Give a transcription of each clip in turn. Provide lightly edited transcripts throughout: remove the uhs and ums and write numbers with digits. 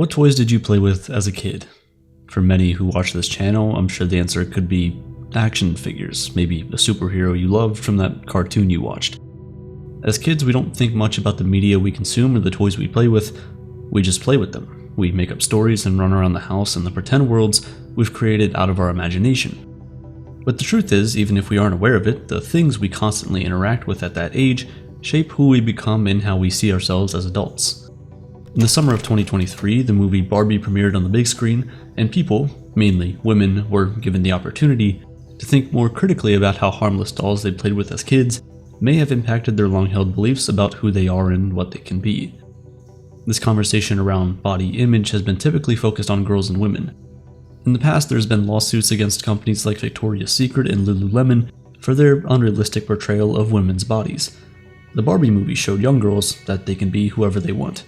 What toys did you play with as a kid? For many who watch this channel, I'm sure the answer could be action figures, maybe a superhero you loved from that cartoon you watched. As kids, we don't think much about the media we consume or the toys we play with, we just play with them. We make up stories and run around the house in the pretend worlds we've created out of our imagination. But the truth is, even if we aren't aware of it, the things we constantly interact with at that age shape who we become and how we see ourselves as adults. In the summer of 2023, the movie Barbie premiered on the big screen, and people, mainly women, were given the opportunity to think more critically about how harmless dolls they played with as kids may have impacted their long-held beliefs about who they are and what they can be. This conversation around body image has been typically focused on girls and women. In the past, there's been lawsuits against companies like Victoria's Secret and Lululemon for their unrealistic portrayal of women's bodies. The Barbie movie showed young girls that they can be whoever they want.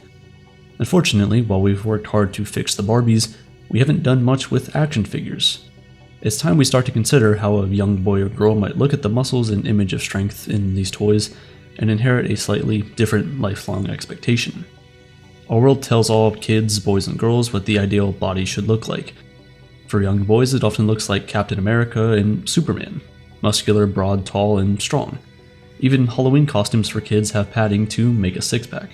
Unfortunately, while we've worked hard to fix the Barbies, we haven't done much with action figures. It's time we start to consider how a young boy or girl might look at the muscles and image of strength in these toys and inherit a slightly different lifelong expectation. Our world tells all kids, boys and girls, what the ideal body should look like. For young boys, it often looks like Captain America and Superman, muscular, broad, tall, and strong. Even Halloween costumes for kids have padding to make a six-pack.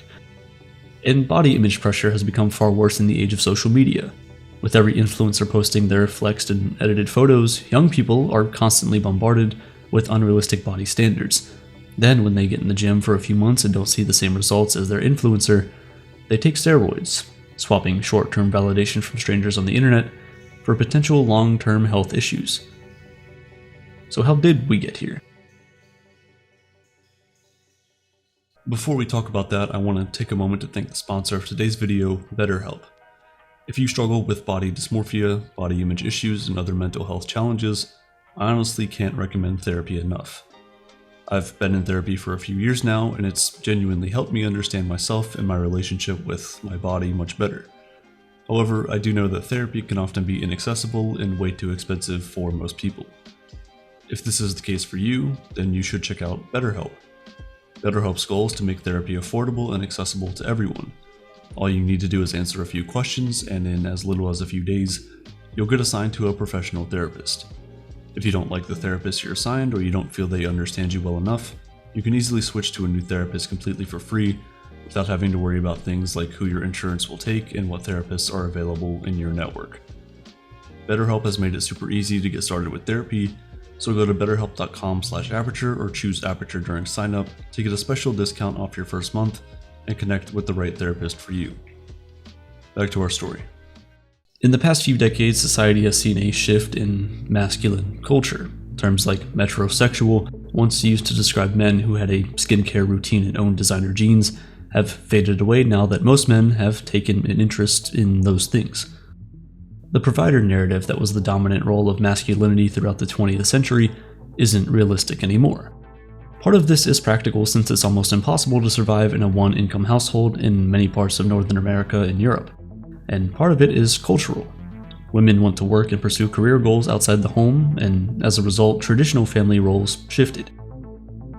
And body image pressure has become far worse in the age of social media. With every influencer posting their flexed and edited photos, young people are constantly bombarded with unrealistic body standards. Then, when they get in the gym for a few months and don't see the same results as their influencer, they take steroids, swapping short-term validation from strangers on the internet for potential long-term health issues. So how did we get here? Before we talk about that, I want to take a moment to thank the sponsor of today's video, BetterHelp. If you struggle with body dysmorphia, body image issues, and other mental health challenges, I honestly can't recommend therapy enough. I've been in therapy for a few years now, and it's genuinely helped me understand myself and my relationship with my body much better. However, I do know that therapy can often be inaccessible and way too expensive for most people. If this is the case for you, then you should check out BetterHelp. BetterHelp's goal is to make therapy affordable and accessible to everyone. All you need to do is answer a few questions, and in as little as a few days, you'll get assigned to a professional therapist. If you don't like the therapist you're assigned or you don't feel they understand you well enough, you can easily switch to a new therapist completely for free without having to worry about things like who your insurance will take and what therapists are available in your network. BetterHelp has made it super easy to get started with therapy, so go to betterhelp.com/aperture or choose Aperture during sign up to get a special discount off your first month and connect with the right therapist for you. Back to our story. In the past few decades, society has seen a shift in masculine culture. Terms like metrosexual, once used to describe men who had a skincare routine and owned designer jeans, have faded away now that most men have taken an interest in those things. The provider narrative that was the dominant role of masculinity throughout the 20th century isn't realistic anymore. Part of this is practical since it's almost impossible to survive in a one-income household in many parts of Northern America and Europe. And part of it is cultural. Women want to work and pursue career goals outside the home, and as a result, traditional family roles shifted.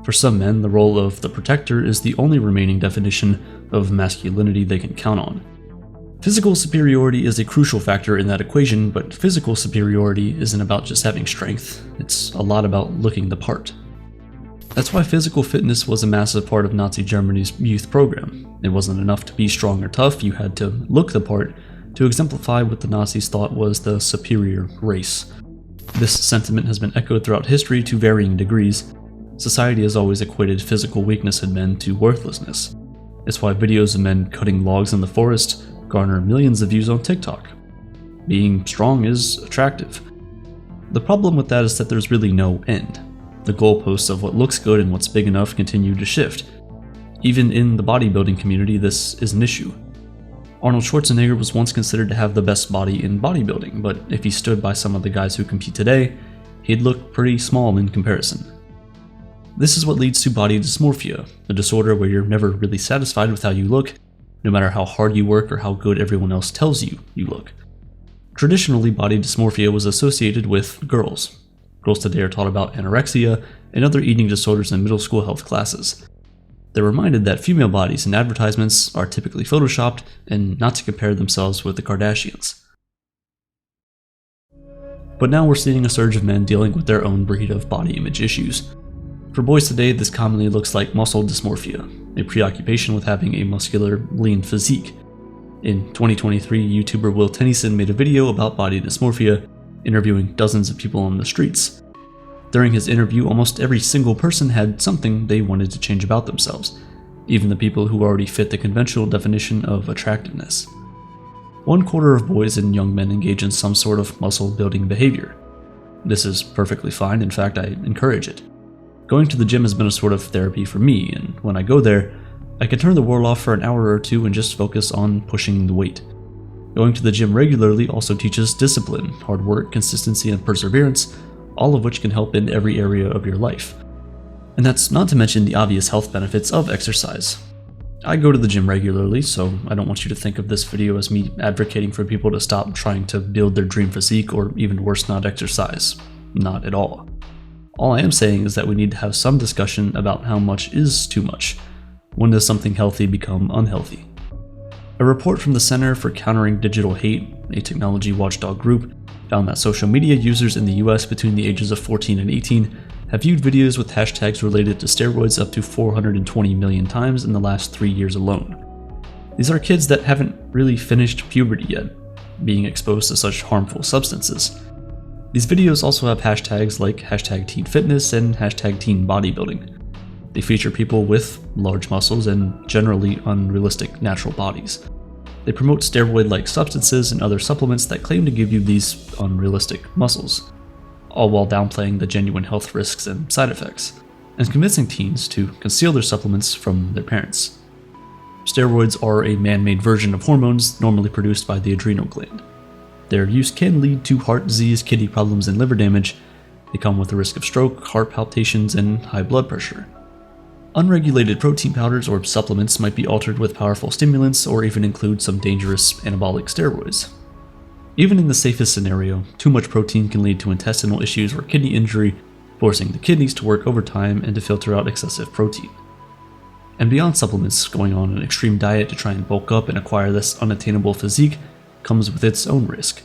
For some men, the role of the protector is the only remaining definition of masculinity they can count on. Physical superiority is a crucial factor in that equation, but physical superiority isn't about just having strength, it's a lot about looking the part. That's why physical fitness was a massive part of Nazi Germany's youth program. It wasn't enough to be strong or tough, you had to look the part to exemplify what the Nazis thought was the superior race. This sentiment has been echoed throughout history to varying degrees. Society has always equated physical weakness in men to worthlessness. It's why videos of men cutting logs in the forest garner millions of views on TikTok. Being strong is attractive. The problem with that is that there's really no end. The goalposts of what looks good and what's big enough continue to shift. Even in the bodybuilding community, this is an issue. Arnold Schwarzenegger was once considered to have the best body in bodybuilding, but if he stood by some of the guys who compete today, he'd look pretty small in comparison. This is what leads to body dysmorphia, a disorder where you're never really satisfied with how you look, no matter how hard you work or how good everyone else tells you you look. Traditionally, body dysmorphia was associated with girls. Girls today are taught about anorexia and other eating disorders in middle school health classes. They're reminded that female bodies in advertisements are typically photoshopped and not to compare themselves with the Kardashians. But now we're seeing a surge of men dealing with their own breed of body image issues. For boys today, this commonly looks like muscle dysmorphia, a preoccupation with having a muscular, lean physique. In 2023, YouTuber Will Tennyson made a video about body dysmorphia, interviewing dozens of people on the streets. During his interview, almost every single person had something they wanted to change about themselves, even the people who already fit the conventional definition of attractiveness. 1/4 of boys and young men engage in some sort of muscle-building behavior. This is perfectly fine, in fact, I encourage it. Going to the gym has been a sort of therapy for me, and when I go there, I can turn the world off for an hour or two and just focus on pushing the weight. Going to the gym regularly also teaches discipline, hard work, consistency, and perseverance, all of which can help in every area of your life. And that's not to mention the obvious health benefits of exercise. I go to the gym regularly, so I don't want you to think of this video as me advocating for people to stop trying to build their dream physique or even worse, not exercise. Not at all. All I am saying is that we need to have some discussion about how much is too much. When does something healthy become unhealthy? A report from the Center for Countering Digital Hate, a technology watchdog group, found that social media users in the US between the ages of 14 and 18 have viewed videos with hashtags related to steroids up to 420 million times in the last 3 years alone. These are kids that haven't really finished puberty yet, being exposed to such harmful substances. These videos also have hashtags like #TeenFitness and #TeenBodybuilding. They feature people with large muscles and generally unrealistic natural bodies. They promote steroid-like substances and other supplements that claim to give you these unrealistic muscles, all while downplaying the genuine health risks and side effects, and convincing teens to conceal their supplements from their parents. Steroids are a man-made version of hormones normally produced by the adrenal gland. Their use can lead to heart disease, kidney problems, and liver damage. They come with the risk of stroke, heart palpitations, and high blood pressure. Unregulated protein powders or supplements might be altered with powerful stimulants or even include some dangerous anabolic steroids. Even in the safest scenario, too much protein can lead to intestinal issues or kidney injury, forcing the kidneys to work overtime and to filter out excessive protein. And beyond supplements, going on an extreme diet to try and bulk up and acquire this unattainable physique comes with its own risk.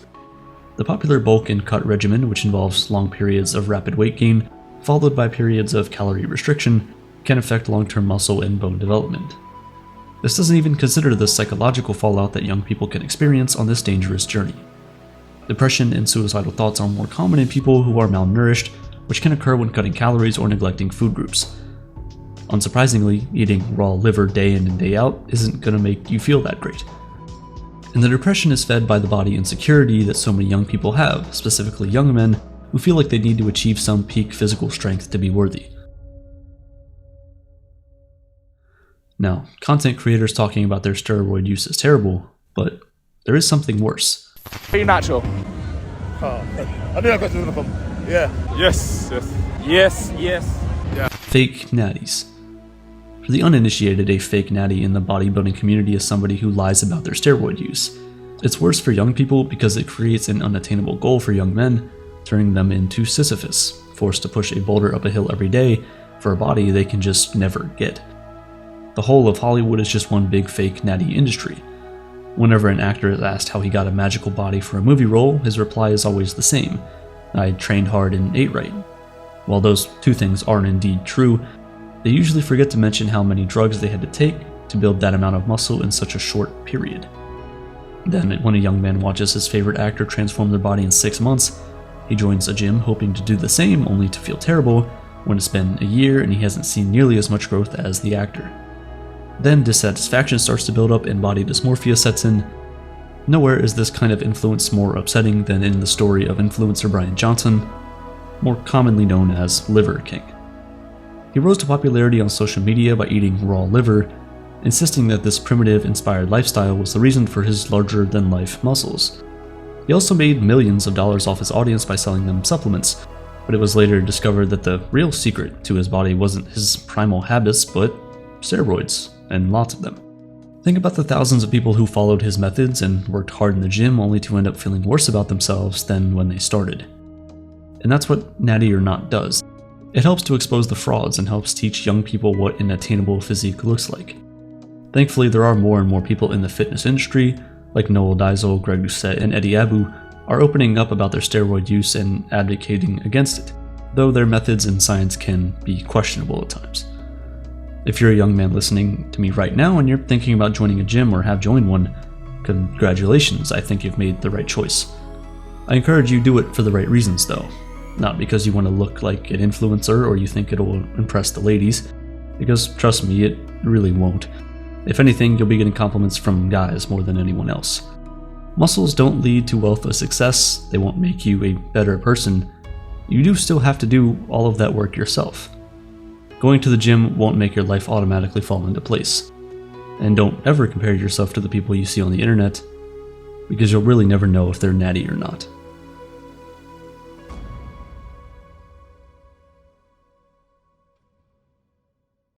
The popular bulk and cut regimen, which involves long periods of rapid weight gain, followed by periods of calorie restriction, can affect long-term muscle and bone development. This doesn't even consider the psychological fallout that young people can experience on this dangerous journey. Depression and suicidal thoughts are more common in people who are malnourished, which can occur when cutting calories or neglecting food groups. Unsurprisingly, eating raw liver day in and day out isn't going to make you feel that great. And the depression is fed by the body insecurity that so many young people have, specifically young men who feel like they need to achieve some peak physical strength to be worthy. Now, content creators talking about their steroid use is terrible, but there is something worse. Be natural. I think I've got to them. Yeah. Yes, yes. Yes, yes. Yeah. Fake natties. For the uninitiated, a fake natty in the bodybuilding community is somebody who lies about their steroid use. It's worse for young people because it creates an unattainable goal for young men, turning them into Sisyphus, forced to push a boulder up a hill every day for a body they can just never get. The whole of Hollywood is just one big fake natty industry. Whenever an actor is asked how he got a magical body for a movie role, his reply is always the same: I trained hard and ate right. While those two things are indeed true, they usually forget to mention how many drugs they had to take to build that amount of muscle in such a short period. Then, when a young man watches his favorite actor transform their body in 6 months, he joins a gym hoping to do the same, only to feel terrible when it's been a year and he hasn't seen nearly as much growth as the actor. Then dissatisfaction starts to build up and body dysmorphia sets in. Nowhere is this kind of influence more upsetting than in the story of influencer Brian Johnson, more commonly known as Liver King. He rose to popularity on social media by eating raw liver, insisting that this primitive-inspired lifestyle was the reason for his larger-than-life muscles. He also made millions of dollars off his audience by selling them supplements, but it was later discovered that the real secret to his body wasn't his primal habits, but steroids, and lots of them. Think about the thousands of people who followed his methods and worked hard in the gym only to end up feeling worse about themselves than when they started. And that's what Natty or Not does. It helps to expose the frauds and helps teach young people what an attainable physique looks like. Thankfully, there are more and more people in the fitness industry, like Noel Diesel, Greg Doucette, and Eddie Abu, are opening up about their steroid use and advocating against it, though their methods and science can be questionable at times. If you're a young man listening to me right now and you're thinking about joining a gym or have joined one, congratulations, I think you've made the right choice. I encourage you do it for the right reasons though, not because you want to look like an influencer or you think it'll impress the ladies, because trust me, it really won't. If anything, you'll be getting compliments from guys more than anyone else. Muscles don't lead to wealth or success, they won't make you a better person. You do still have to do all of that work yourself. Going to the gym won't make your life automatically fall into place. And don't ever compare yourself to the people you see on the internet, because you'll really never know if they're natty or not.